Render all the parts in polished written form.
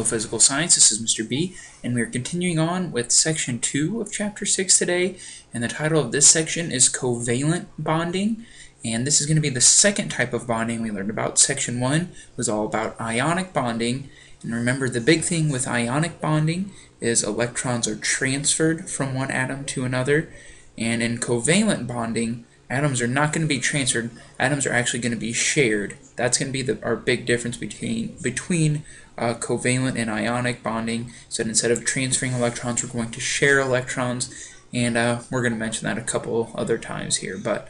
Physical Science. This is Mr. B, and we are continuing on with Section 2 of Chapter 6 today, and the title of this section is Covalent Bonding, and this is going to be the second type of bonding we learned about. Section 1 was all about ionic bonding, and remember the big thing with ionic bonding is electrons are transferred from one atom to another, and in covalent bonding, atoms are not going to be transferred, atoms are actually going to be shared. That's going to be our big difference between covalent and ionic bonding. So instead of transferring electrons, we're going to share electrons, and we're going to mention that a couple other times here. But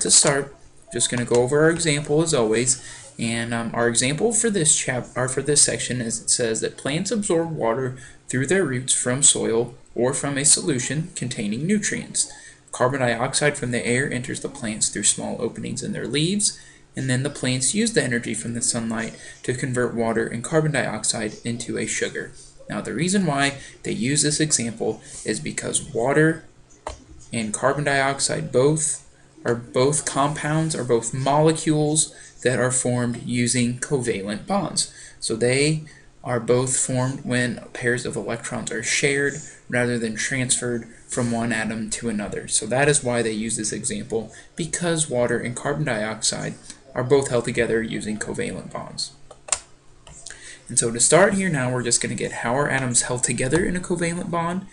to start, just going to go over our example as always. And our example for this section is it says that plants absorb water through their roots from soil or from a solution containing nutrients. Carbon dioxide from the air enters the plants through small openings in their leaves, and then the plants use the energy from the sunlight to convert water and carbon dioxide into a sugar. Now the reason why they use this example is because water and carbon dioxide are both compounds, are both molecules that are formed using covalent bonds. So they are both formed when pairs of electrons are shared rather than transferred from one atom to another. So that is why they use this example, because water and carbon dioxide are both held together using covalent bonds. And so to start here now, we're just going to get how are atoms held together in a covalent bond.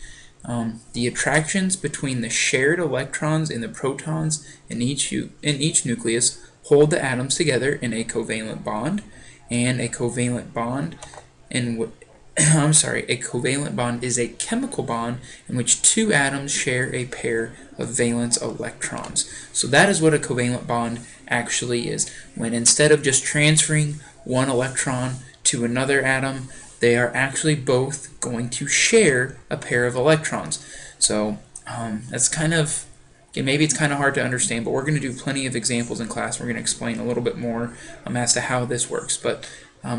The attractions between the shared electrons and the protons in each nucleus hold the atoms together in a covalent bond, and a covalent bond a covalent bond is a chemical bond in which two atoms share a pair of valence electrons. So that is what a covalent bond actually is. When instead of just transferring one electron to another atom, they are actually both going to share a pair of electrons. So that's kind of, maybe it's kind of hard to understand, but we're going to do plenty of examples in class. We're going to explain a little bit more as to how this works. But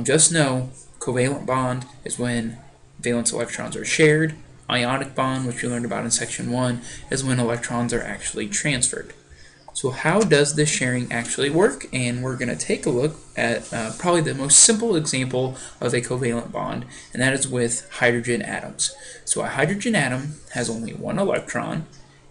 just know, covalent bond is when valence electrons are shared. Ionic bond, which we learned about in Section 1, is when electrons are actually transferred. So how does this sharing actually work? And we're going to take a look at probably the most simple example of a covalent bond, and that is with hydrogen atoms. So a hydrogen atom has only one electron,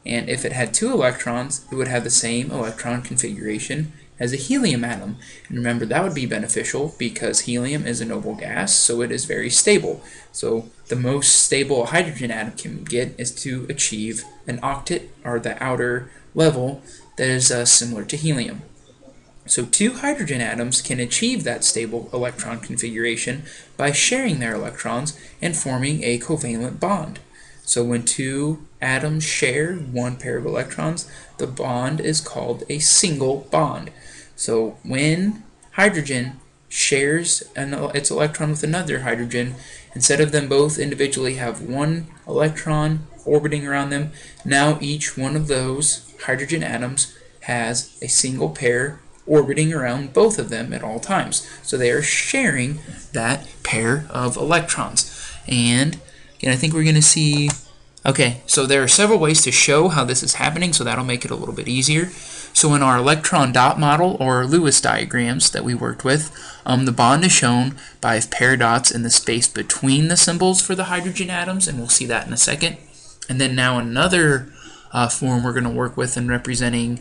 and if it had two electrons, it would have the same electron configuration as a helium atom. And remember, that would be beneficial because helium is a noble gas, so it is very stable. So the most stable a hydrogen atom can get is to achieve an octet, or the outer level, that is similar to helium. So two hydrogen atoms can achieve that stable electron configuration by sharing their electrons and forming a covalent bond. So when two atoms share one pair of electrons, the bond is called a single bond. So when hydrogen shares its electron with another hydrogen, instead of them both individually have one electron orbiting around them, now each one of those hydrogen atoms has a single pair orbiting around both of them at all times. So they are sharing that pair of electrons. And again, I think we're going to see, okay, so there are several ways to show how this is happening, so that'll make it a little bit easier. So in our electron dot model, or Lewis diagrams that we worked with, the bond is shown by a pair of dots in the space between the symbols for the hydrogen atoms, and we'll see that in a second. And then now another form we're going to work with in representing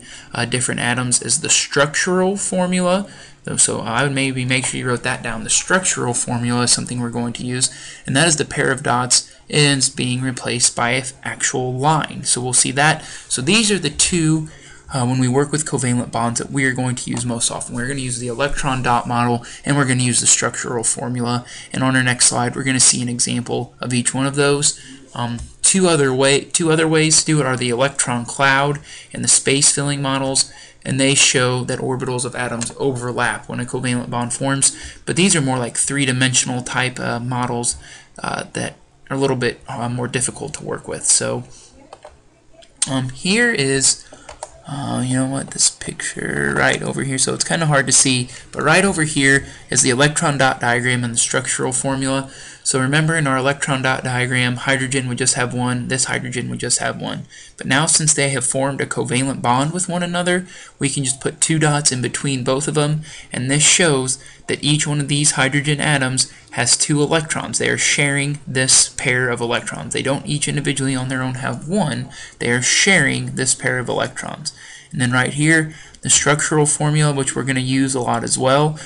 different atoms is the structural formula. So I would maybe make sure you wrote that down. The structural formula is something we're going to use, and that is the pair of dots is being replaced by an actual line. So we'll see that. So these are the two when we work with covalent bonds that we are going to use most often. We're going to use the electron dot model, and we're going to use the structural formula. And on our next slide, we're going to see an example of each one of those. Two other ways to do it are the electron cloud and the space filling models, and they show that orbitals of atoms overlap when a covalent bond forms. But these are more like three-dimensional type models that are a little bit more difficult to work with. So here is you know what, this picture right over here, so it's kind of hard to see, but right over here is the electron dot diagram and the structural formula. So remember, in our electron dot diagram, hydrogen would just have one, this hydrogen would just have one. But now, since they have formed a covalent bond with one another, we can just put two dots in between both of them, and this shows that each one of these hydrogen atoms has 2 electrons. They are sharing this pair of electrons. They don't each individually on their own have 1. They are sharing this pair of electrons. And then right here, the structural formula, which we're going to use a lot as well,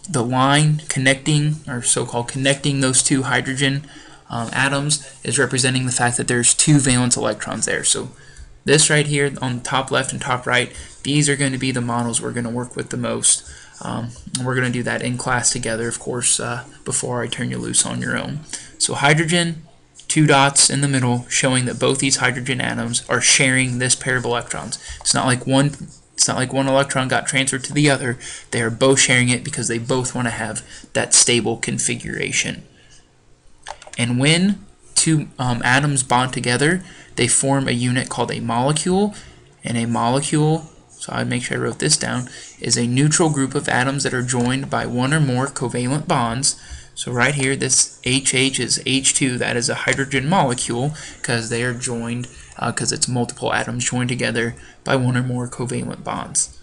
the line connecting, or so-called connecting those 2 hydrogen atoms, is representing the fact that there's 2 valence electrons there. So this right here on the top left and top right, these are going to be the models we're going to work with the most. We're going to do that in class together, of course, before I turn you loose on your own. So hydrogen, 2 dots in the middle, showing that both these hydrogen atoms are sharing this pair of electrons. It's not like one electron got transferred to the other. They are both sharing it because they both want to have that stable configuration. And when 2 atoms bond together, they form a unit called a molecule. And a molecule, so I'd make sure I wrote this down, is a neutral group of atoms that are joined by 1 or more covalent bonds. So right here, this HH is H2. That is a hydrogen molecule because they are joined, because it's multiple atoms joined together by 1 or more covalent bonds.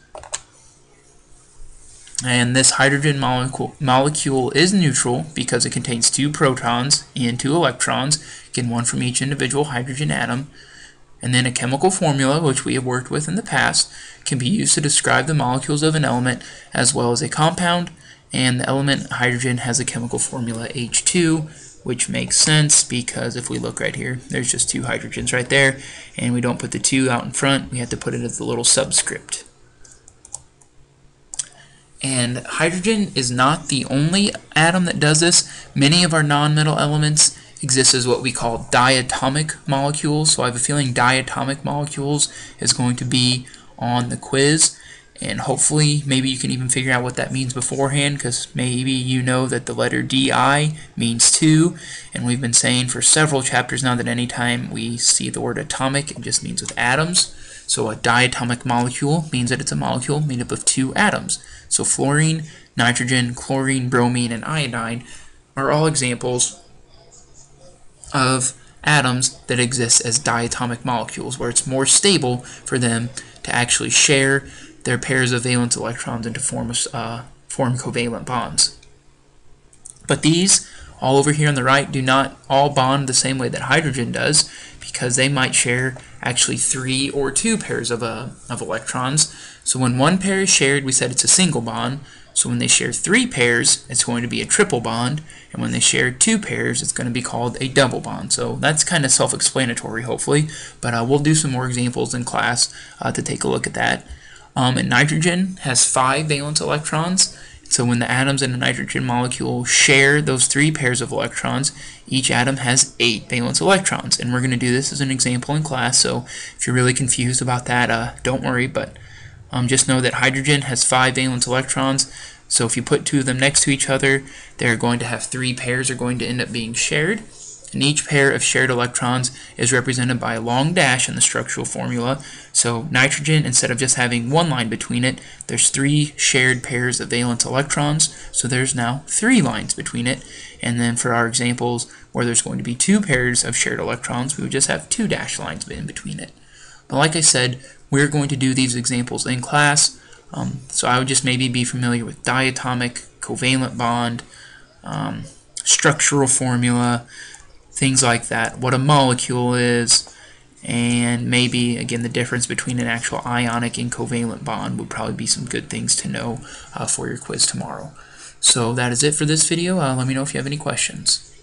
And this hydrogen molecule is neutral because it contains 2 protons and 2 electrons, again 1 from each individual hydrogen atom. And then a chemical formula, which we have worked with in the past, can be used to describe the molecules of an element as well as a compound. And the element hydrogen has a chemical formula H2, which makes sense because if we look right here, there's just 2 hydrogens right there, and we don't put the 2 out in front, we have to put it as a little subscript. And hydrogen is not the only atom that does this. Many of our nonmetal elements exist as what we call diatomic molecules. So I have a feeling diatomic molecules is going to be on the quiz. And hopefully, maybe you can even figure out what that means beforehand, because maybe you know that the letter Di means 2. And we've been saying for several chapters now that anytime we see the word atomic, it just means with atoms. So a diatomic molecule means that it's a molecule made up of 2 atoms. So fluorine, nitrogen, chlorine, bromine, and iodine are all examples of atoms that exist as diatomic molecules, where it's more stable for them to actually share their pairs of valence electrons and to form covalent bonds. But these, all over here on the right, do not all bond the same way that hydrogen does, because they might share actually 3 or 2 pairs of electrons. So when 1 pair is shared, we said it's a single bond. So when they share 3 pairs, it's going to be a triple bond. And when they share 2 pairs, it's going to be called a double bond. So that's kind of self-explanatory, hopefully. But we'll do some more examples in class to take a look at that. And nitrogen has 5 valence electrons. So when the atoms in a nitrogen molecule share those 3 pairs of electrons, each atom has 8 valence electrons. And we're going to do this as an example in class, so if you're really confused about that, don't worry, but just know that hydrogen has 5 valence electrons. So if you put 2 of them next to each other, they're going to have 3 pairs are going to end up being shared. And each pair of shared electrons is represented by a long dash in the structural formula. So nitrogen, instead of just having 1 line between it, there's 3 shared pairs of valence electrons. So there's now 3 lines between it. And then for our examples where there's going to be 2 pairs of shared electrons, we would just have 2 dash lines in between it. But like I said, we're going to do these examples in class. So I would just maybe be familiar with diatomic, covalent bond, structural formula, things like that, what a molecule is, and maybe, again, the difference between an actual ionic and covalent bond would probably be some good things to know for your quiz tomorrow. So that is it for this video. Let me know if you have any questions.